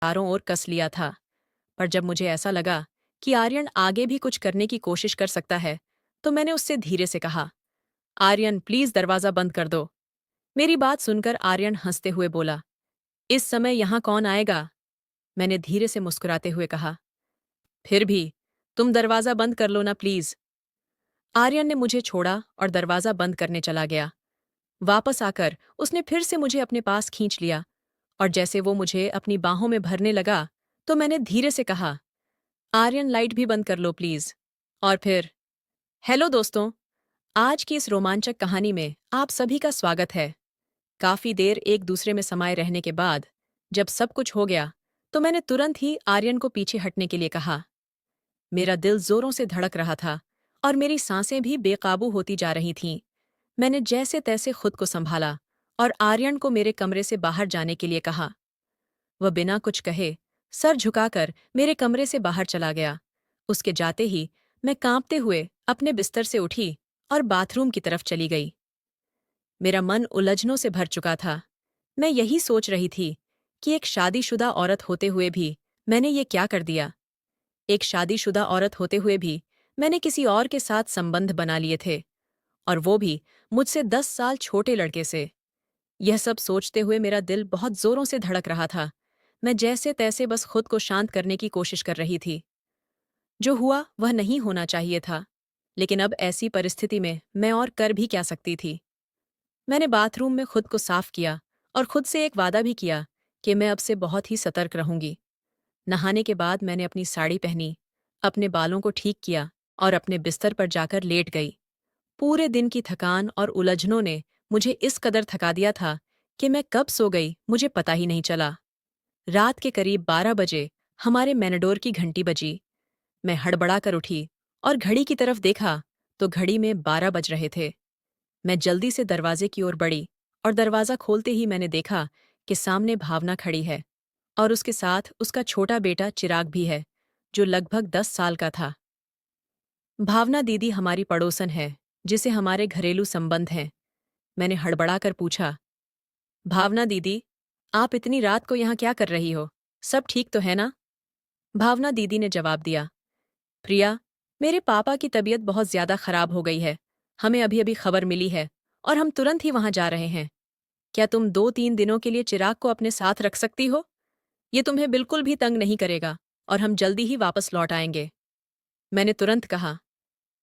चारों ओर कस लिया था। पर जब मुझे ऐसा लगा कि आर्यन आगे भी कुछ करने की कोशिश कर सकता है, तो मैंने उससे धीरे से कहा, आर्यन प्लीज दरवाजा बंद कर दो। मेरी बात सुनकर आर्यन हंसते हुए बोला, इस समय यहां कौन आएगा? मैंने धीरे से मुस्कुराते हुए कहा, फिर भी तुम दरवाजा बंद कर लो ना प्लीज। आर्यन ने मुझे छोड़ा और दरवाजा बंद करने चला गया। वापस आकर उसने फिर से मुझे अपने पास खींच लिया और जैसे वो मुझे अपनी बाहों में भरने लगा, तो मैंने धीरे से कहा, आर्यन लाइट भी बंद कर लो प्लीज। और फिर हेलो दोस्तों, आज की इस रोमांचक कहानी में आप सभी का स्वागत है। काफी देर एक दूसरे में समाये रहने के बाद जब सब कुछ हो गया, तो मैंने तुरंत ही आर्यन को पीछे हटने के लिए कहा। मेरा दिल जोरों से धड़क रहा था और मेरी सांसें भी बेकाबू होती जा रही थीं। मैंने जैसे तैसे खुद को संभाला और आर्यन को मेरे कमरे से बाहर जाने के लिए कहा। वह बिना कुछ कहे सर झुकाकर मेरे कमरे से बाहर चला गया। उसके जाते ही मैं कांपते हुए अपने बिस्तर से उठी और बाथरूम की तरफ चली गई। मेरा मन उलझनों से भर चुका था। मैं यही सोच रही थी कि एक शादीशुदा औरत होते हुए भी मैंने ये क्या कर दिया। एक शादीशुदा औरत होते हुए भी मैंने किसी और के साथ संबंध बना लिए थे, और वो भी मुझसे 10 साल छोटे लड़के से। यह सब सोचते हुए मेरा दिल बहुत जोरों से धड़क रहा था। मैं जैसे तैसे बस खुद को शांत करने की कोशिश कर रही थी। जो हुआ वह नहीं होना चाहिए था, लेकिन अब ऐसी परिस्थिति में मैं और कर भी क्या सकती थी। मैंने बाथरूम में खुद को साफ किया और खुद से एक वादा भी किया कि मैं अब से बहुत ही सतर्क रहूंगी। नहाने के बाद मैंने अपनी साड़ी पहनी, अपने बालों को ठीक किया और अपने बिस्तर पर जाकर लेट गई। पूरे दिन की थकान और उलझनों ने मुझे इस कदर थका दिया था कि मैं कब सो गई मुझे पता ही नहीं चला। रात के करीब 12 बजे हमारे मैनेडोर की घंटी बजी। मैं हड़बड़ा कर उठी और घड़ी की तरफ देखा तो घड़ी में 12 बज रहे थे। मैं जल्दी से दरवाजे की ओर बढ़ी और दरवाजा खोलते ही मैंने देखा कि सामने भावना खड़ी है और उसके साथ उसका छोटा बेटा चिराग भी है, जो लगभग 10 साल का था। भावना दीदी हमारी पड़ोसन है, जिसे हमारे घरेलू संबंध हैं। मैंने हड़बड़ाकर पूछा, भावना दीदी, आप इतनी रात को यहाँ क्या कर रही हो? सब ठीक तो है ना? भावना दीदी ने जवाब दिया, प्रिया, मेरे पापा की तबीयत बहुत ज्यादा खराब हो गई है। हमें अभी अभी खबर मिली है और हम तुरंत ही वहां जा रहे हैं। क्या तुम 2-3 दिनों के लिए चिराग को अपने साथ रख सकती हो? ये तुम्हें बिल्कुल भी तंग नहीं करेगा और हम जल्दी ही वापस लौट आएंगे। मैंने तुरंत कहा,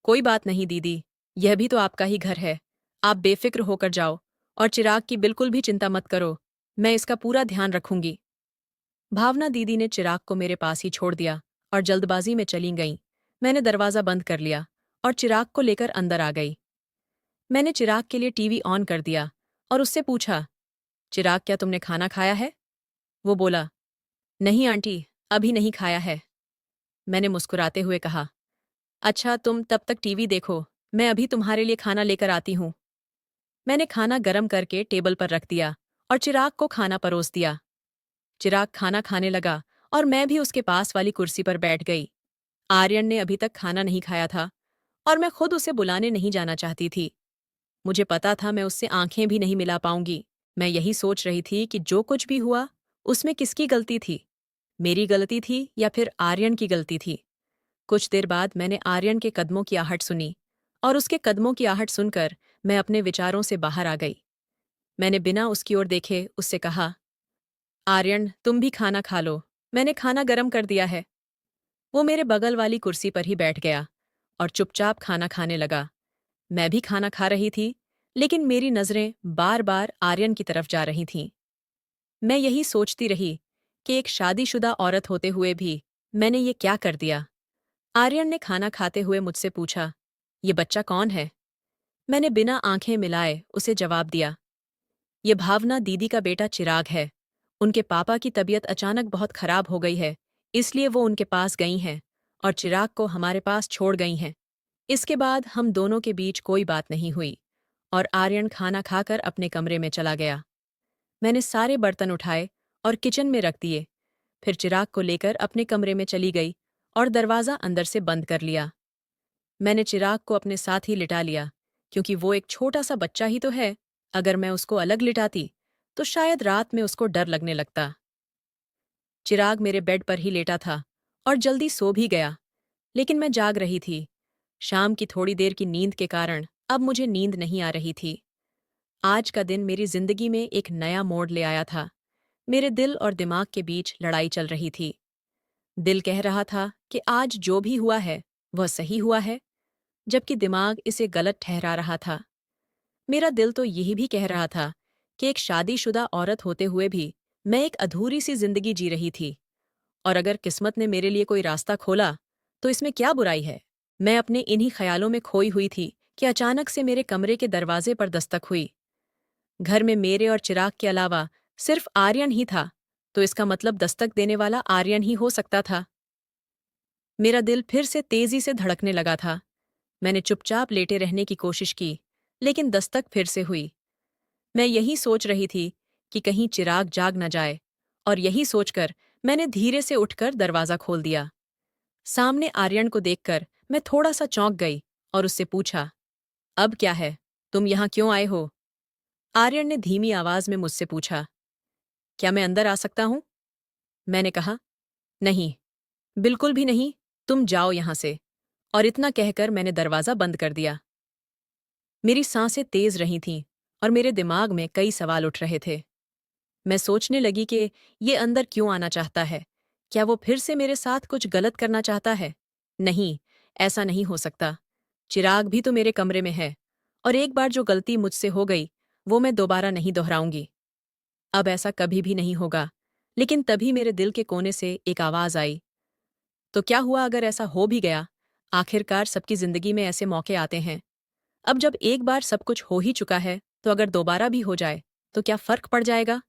कोई बात नहीं दीदी, यह भी तो आपका ही घर है। आप बेफिक्र होकर जाओ और चिराग की बिल्कुल भी चिंता मत करो। मैं इसका पूरा ध्यान रखूंगी। भावना दीदी ने चिराग को मेरे पास ही छोड़ दिया और जल्दबाजी में चली गईं। मैंने दरवाजा बंद कर लिया और चिराग को लेकर अंदर आ गई। मैंने चिराग के लिए टीवी ऑन कर दिया और उससे पूछा, चिराग क्या तुमने खाना खाया है? वो बोला, नहीं आंटी, अभी नहीं खाया है। मैंने मुस्कुराते हुए कहा, अच्छा तुम तब तक टीवी देखो, मैं अभी तुम्हारे लिए खाना लेकर आती हूँ। मैंने खाना गरम करके टेबल पर रख दिया और चिराग को खाना परोस दिया। चिराग खाना खाने लगा और मैं भी उसके पास वाली कुर्सी पर बैठ गई। आर्यन ने अभी तक खाना नहीं खाया था और मैं खुद उसे बुलाने नहीं जाना चाहती थी। मुझे पता था मैं उससे आंखें भी नहीं मिला पाऊंगी। मैं यही सोच रही थी कि जो कुछ भी हुआ उसमें किसकी गलती थी, मेरी गलती थी या फिर आर्यन की गलती थी। कुछ देर बाद मैंने आर्यन के कदमों की आहट सुनी और उसके कदमों की आहट सुनकर मैं अपने विचारों से बाहर आ गई। मैंने बिना उसकी ओर देखे उससे कहा, आर्यन तुम भी खाना खा लो, मैंने खाना गरम कर दिया है। वो मेरे बगल वाली कुर्सी पर ही बैठ गया और चुपचाप खाना खाने लगा। मैं भी खाना खा रही थी, लेकिन मेरी नजरें बार बार आर्यन की तरफ जा रही थीं। मैं यही सोचती रही कि एक शादीशुदा औरत होते हुए भी मैंने ये क्या कर दिया। आर्यन ने खाना खाते हुए मुझसे पूछा, ये बच्चा कौन है? मैंने बिना आंखें मिलाए उसे जवाब दिया, ये भावना दीदी का बेटा चिराग है। उनके पापा की तबीयत अचानक बहुत खराब हो गई है, इसलिए वो उनके पास गई हैं और चिराग को हमारे पास छोड़ गई हैं। इसके बाद हम दोनों के बीच कोई बात नहीं हुई और आर्यन खाना खाकर अपने कमरे में चला गया। मैंने सारे बर्तन उठाए और किचन में रख दिए, फिर चिराग को लेकर अपने कमरे में चली गई और दरवाज़ा अंदर से बंद कर लिया। मैंने चिराग को अपने साथ ही लिटा लिया, क्योंकि वो एक छोटा सा बच्चा ही तो है। अगर मैं उसको अलग लिटाती तो शायद रात में उसको डर लगने लगता। चिराग मेरे बेड पर ही लेटा था और जल्दी सो भी गया, लेकिन मैं जाग रही थी। शाम की थोड़ी देर की नींद के कारण अब मुझे नींद नहीं आ रही थी। आज का दिन मेरी जिंदगी में एक नया मोड़ ले आया था। मेरे दिल और दिमाग के बीच लड़ाई चल रही थी। दिल कह रहा था कि आज जो भी हुआ है वह सही हुआ है, जबकि दिमाग इसे गलत ठहरा रहा था। मेरा दिल तो यही भी कह रहा था कि एक शादीशुदा औरत होते हुए भी मैं एक अधूरी सी जिंदगी जी रही थी, और अगर किस्मत ने मेरे लिए कोई रास्ता खोला तो इसमें क्या बुराई है। मैं अपने इन्हीं ख्यालों में खोई हुई थी कि अचानक से मेरे कमरे के दरवाजे पर दस्तक हुई। घर में मेरे और चिराग के अलावा सिर्फ आर्यन ही था, तो इसका मतलब दस्तक देने वाला आर्यन ही हो सकता था। मेरा दिल फिर से तेजी से धड़कने लगा था। मैंने चुपचाप लेटे रहने की कोशिश की, लेकिन दस्तक फिर से हुई। मैं यही सोच रही थी कि कहीं चिराग जाग न जाए, और यही सोचकर मैंने धीरे से उठकर दरवाजा खोल दिया। सामने आर्यन को देखकर मैं थोड़ा सा चौंक गई और उससे पूछा, अब क्या है, तुम यहाँ क्यों आए हो? आर्यन ने धीमी आवाज में मुझसे पूछा, क्या मैं अंदर आ सकता हूँ? मैंने कहा, नहीं, बिल्कुल भी नहीं, तुम जाओ यहाँ से। और इतना कहकर मैंने दरवाजा बंद कर दिया। मेरी सांसें तेज रही थीं और मेरे दिमाग में कई सवाल उठ रहे थे। मैं सोचने लगी कि ये अंदर क्यों आना चाहता है? क्या वो फिर से मेरे साथ कुछ गलत करना चाहता है? नहीं, ऐसा नहीं हो सकता। चिराग भी तो मेरे कमरे में है, और एक बार जो गलती मुझसे हो गई, वो मैं दोबारा नहीं दोहराऊंगी। अब ऐसा कभी भी नहीं होगा। लेकिन तभी मेरे दिल के कोने से एक आवाज आई, तो क्या हुआ अगर ऐसा हो भी गया? आखिरकार सबकी जिंदगी में ऐसे मौके आते हैं। अब जब एक बार सब कुछ हो ही चुका है, तो अगर दोबारा भी हो जाए, तो क्या फर्क पड़ जाएगा?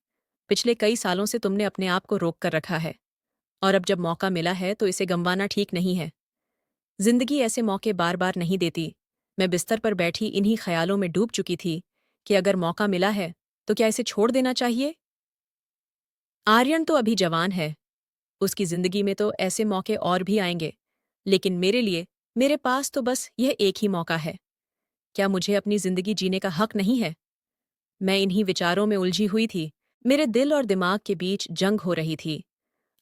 पिछले कई सालों से तुमने अपने आप को रोक कर रखा है, और अब जब मौका मिला है तो इसे गंवाना ठीक नहीं है। जिंदगी ऐसे मौके बार बार नहीं देती। मैं बिस्तर पर बैठी इन्हीं ख्यालों में डूब चुकी थी कि अगर मौका मिला है, तो क्या इसे छोड़ देना चाहिए? आर्यन तो अभी जवान है, उसकी जिंदगी में तो ऐसे मौके और भी आएंगे, लेकिन मेरे लिए, मेरे पास तो बस यह एक ही मौका है। क्या मुझे अपनी जिंदगी जीने का हक नहीं है? मैं इन्हीं विचारों में उलझी हुई थी। मेरे दिल और दिमाग के बीच जंग हो रही थी।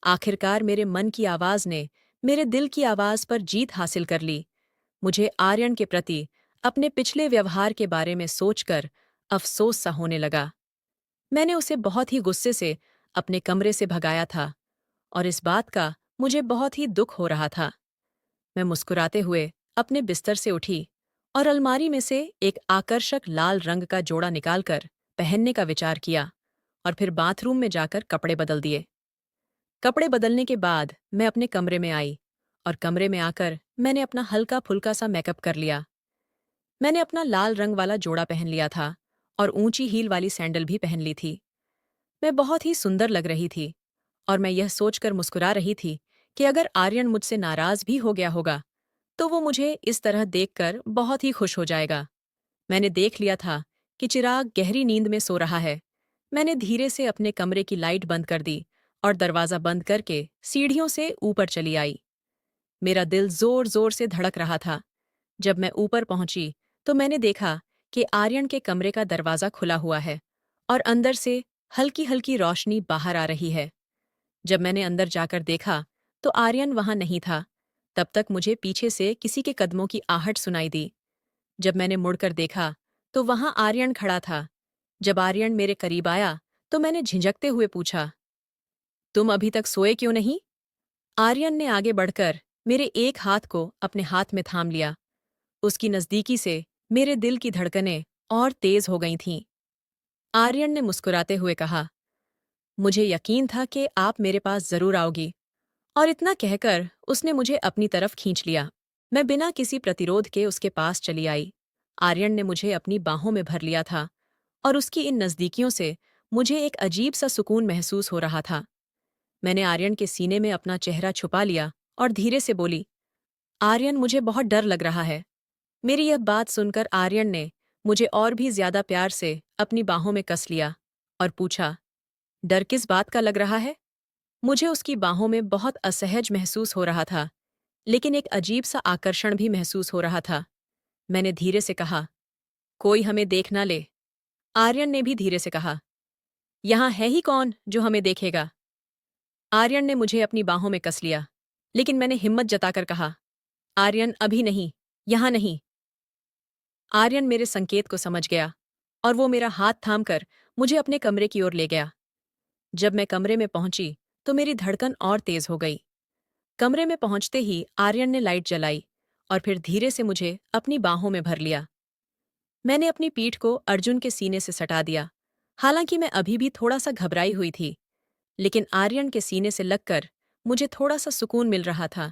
आखिरकार मेरे मन की आवाज ने मेरे दिल की आवाज पर जीत हासिल कर ली। मुझे आर्यन के प्रति अपने पिछले व्यवहार के बारे में सोचकर अफसोस सा होने लगा। मैंने उसे बहुत ही गुस्से से अपने कमरे से भगाया था, और इस बात का मुझे बहुत ही दुख हो रहा था। मैं मुस्कुराते हुए अपने बिस्तर से उठी और अलमारी में से एक आकर्षक लाल रंग का जोड़ा निकालकर पहनने का विचार किया, और फिर बाथरूम में जाकर कपड़े बदल दिए। कपड़े बदलने के बाद मैं अपने कमरे में आई, और कमरे में आकर मैंने अपना हल्का फुल्का सा मेकअप कर लिया। मैंने अपना लाल रंग वाला जोड़ा पहन लिया था और ऊंची हील वाली सैंडल भी पहन ली थी। मैं बहुत ही सुंदर लग रही थी, और मैं यह सोचकर मुस्कुरा रही थी कि अगर आर्यन मुझसे नाराज भी हो गया होगा, तो वो मुझे इस तरह देखकर बहुत ही खुश हो जाएगा। मैंने देख लिया था कि चिराग गहरी नींद में सो रहा है। मैंने धीरे से अपने कमरे की लाइट बंद कर दी और दरवाजा बंद करके सीढ़ियों से ऊपर चली आई। मेरा दिल जोर जोर से धड़क रहा था। जब मैं ऊपर पहुंची, तो मैंने देखा कि आर्यन के कमरे का दरवाजा खुला हुआ है और अंदर से हल्की हल्की रोशनी बाहर आ रही है। जब मैंने अंदर जाकर देखा, तो आर्यन वहां नहीं था। तब तक मुझे पीछे से किसी के कदमों की आहट सुनाई दी। जब मैंने मुड़कर देखा, तो वहां आर्यन खड़ा था। जब आर्यन मेरे करीब आया, तो मैंने झिझकते हुए पूछा, तुम अभी तक सोए क्यों नहीं? आर्यन ने आगे बढ़कर मेरे एक हाथ को अपने हाथ में थाम लिया। उसकी नजदीकी से मेरे दिल की धड़कनें और तेज हो गई थीं। आर्यन ने मुस्कुराते हुए कहा, मुझे यकीन था कि आप मेरे पास जरूर आओगी। और इतना कहकर उसने मुझे अपनी तरफ खींच लिया। मैं बिना किसी प्रतिरोध के उसके पास चली आई। आर्यन ने मुझे अपनी बाहों में भर लिया था, और उसकी इन नज़दीकियों से मुझे एक अजीब सा सुकून महसूस हो रहा था। मैंने आर्यन के सीने में अपना चेहरा छुपा लिया और धीरे से बोली, आर्यन, मुझे बहुत डर लग रहा है। मेरी यह बात सुनकर आर्यन ने मुझे और भी ज्यादा प्यार से अपनी बाहों में कस लिया और पूछा, डर किस बात का लग रहा है? मुझे उसकी बाहों में बहुत असहज महसूस हो रहा था, लेकिन एक अजीब सा आकर्षण भी महसूस हो रहा था। मैंने धीरे से कहा, कोई हमें देख ना ले। आर्यन ने भी धीरे से कहा, यहाँ है ही कौन जो हमें देखेगा? आर्यन ने मुझे अपनी बाहों में कस लिया, लेकिन मैंने हिम्मत जताकर कहा, आर्यन अभी नहीं, यहाँ नहीं। आर्यन मेरे संकेत को समझ गया और वो मेरा हाथ थामकर मुझे अपने कमरे की ओर ले गया। जब मैं कमरे में पहुंची तो मेरी धड़कन और तेज हो गई। कमरे में पहुंचते ही आर्यन ने लाइट जलाई और फिर धीरे से मुझे अपनी बाहों में भर लिया। मैंने अपनी पीठ को अर्जुन के सीने से सटा दिया। हालांकि मैं अभी भी थोड़ा सा घबराई हुई थी, लेकिन आर्यन के सीने से लगकर मुझे थोड़ा सा सुकून मिल रहा था।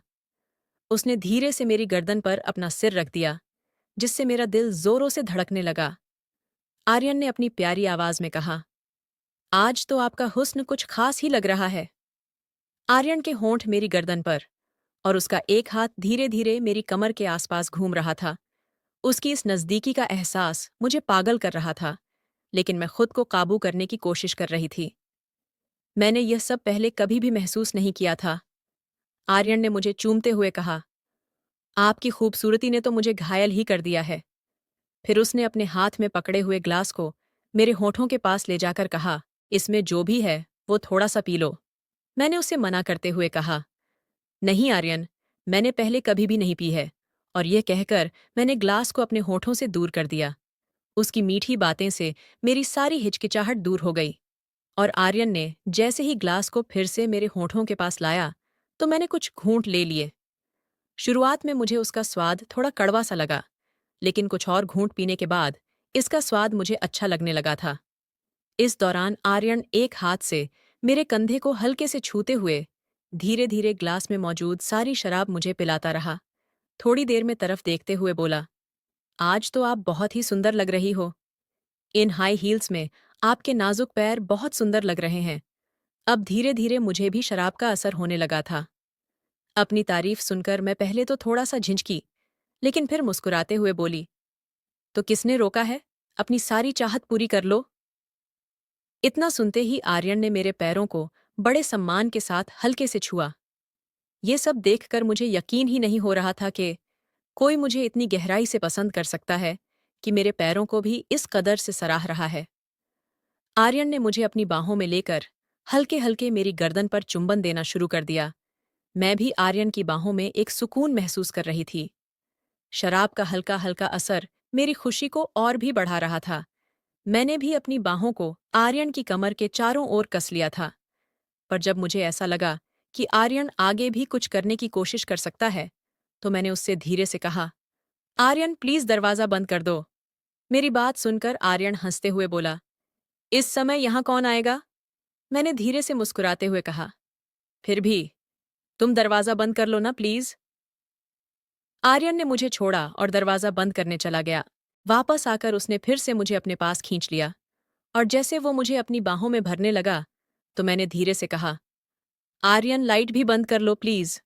उसने धीरे से मेरी गर्दन पर अपना सिर रख दिया, जिससे मेरा दिल जोरों से धड़कने लगा। आर्यन ने अपनी प्यारी आवाज में कहा, आज तो आपका हुस्न कुछ खास ही लग रहा है। आर्यन के होंठ मेरी गर्दन पर और उसका एक हाथ धीरे धीरे मेरी कमर के आसपास घूम रहा था। उसकी इस नज़दीकी का एहसास मुझे पागल कर रहा था, लेकिन मैं खुद को काबू करने की कोशिश कर रही थी। मैंने यह सब पहले कभी भी महसूस नहीं किया था। आर्यन ने मुझे चूमते हुए कहा, आपकी खूबसूरती ने तो मुझे घायल ही कर दिया है। फिर उसने अपने हाथ में पकड़े हुए ग्लास को मेरे होठों के पास ले जाकर कहा, इसमें जो भी है वो थोड़ा सा पी लो। मैंने उसे मना करते हुए कहा, नहीं आर्यन, मैंने पहले कभी भी नहीं पी है। और यह कहकर मैंने ग्लास को अपने होठों से दूर कर दिया। उसकी मीठी बातें से मेरी सारी हिचकिचाहट दूर हो गई और आर्यन ने जैसे ही ग्लास को फिर से मेरे होठों के पास लाया तो मैंने कुछ घूंट ले लिए। शुरुआत में मुझे उसका स्वाद थोड़ा कड़वा सा लगा, लेकिन कुछ और घूंट पीने के बाद इसका स्वाद मुझे अच्छा लगने लगा था। इस दौरान आर्यन एक हाथ से मेरे कंधे को हल्के से छूते हुए धीरे धीरे ग्लास में मौजूद सारी शराब मुझे पिलाता रहा। थोड़ी देर में तरफ देखते हुए बोला, आज तो आप बहुत ही सुंदर लग रही हो। इन हाई हील्स में आपके नाजुक पैर बहुत सुंदर लग रहे हैं। अब धीरे धीरे मुझे भी शराब का असर होने लगा था। अपनी तारीफ सुनकर मैं पहले तो थोड़ा सा झिझकी, लेकिन फिर मुस्कुराते हुए बोली, तो किसने रोका है, अपनी सारी चाहत पूरी कर लो। इतना सुनते ही आर्यन ने मेरे पैरों को बड़े सम्मान के साथ हल्के से छुआ। ये सब देखकर मुझे यकीन ही नहीं हो रहा था कि कोई मुझे इतनी गहराई से पसंद कर सकता है कि मेरे पैरों को भी इस कदर से सराह रहा है। आर्यन ने मुझे अपनी बाहों में लेकर हल्के हल्के मेरी गर्दन पर चुंबन देना शुरू कर दिया। मैं भी आर्यन की बाहों में एक सुकून महसूस कर रही थी। शराब का हल्का हल्का असर मेरी खुशी को और भी बढ़ा रहा था। मैंने भी अपनी बाहों को आर्यन की कमर के चारों ओर कस लिया था। पर जब मुझे ऐसा लगा कि आर्यन आगे भी कुछ करने की कोशिश कर सकता है, तो मैंने उससे धीरे से कहा, आर्यन प्लीज दरवाजा बंद कर दो। मेरी बात सुनकर आर्यन हंसते हुए बोला, इस समय यहाँ कौन आएगा? मैंने धीरे से मुस्कुराते हुए कहा, फिर भी तुम दरवाजा बंद कर लो ना प्लीज। आर्यन ने मुझे छोड़ा और दरवाजा बंद करने चला गया। वापस आकर उसने फिर से मुझे अपने पास खींच लिया और जैसे वो मुझे अपनी बाहों में भरने लगा तो मैंने धीरे से कहा, आर्यन लाइट भी बंद कर लो प्लीज।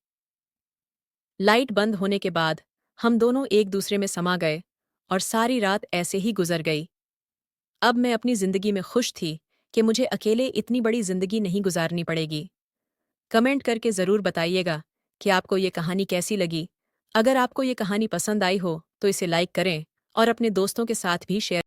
लाइट बंद होने के बाद हम दोनों एक दूसरे में समा गए और सारी रात ऐसे ही गुजर गई। अब मैं अपनी जिंदगी में खुश थी कि मुझे अकेले इतनी बड़ी जिंदगी नहीं गुजारनी पड़ेगी। कमेंट करके ज़रूर बताइएगा कि आपको ये कहानी कैसी लगी। अगर आपको ये कहानी पसंद आई हो तो इसे लाइक करें और अपने दोस्तों के साथ भी शेयर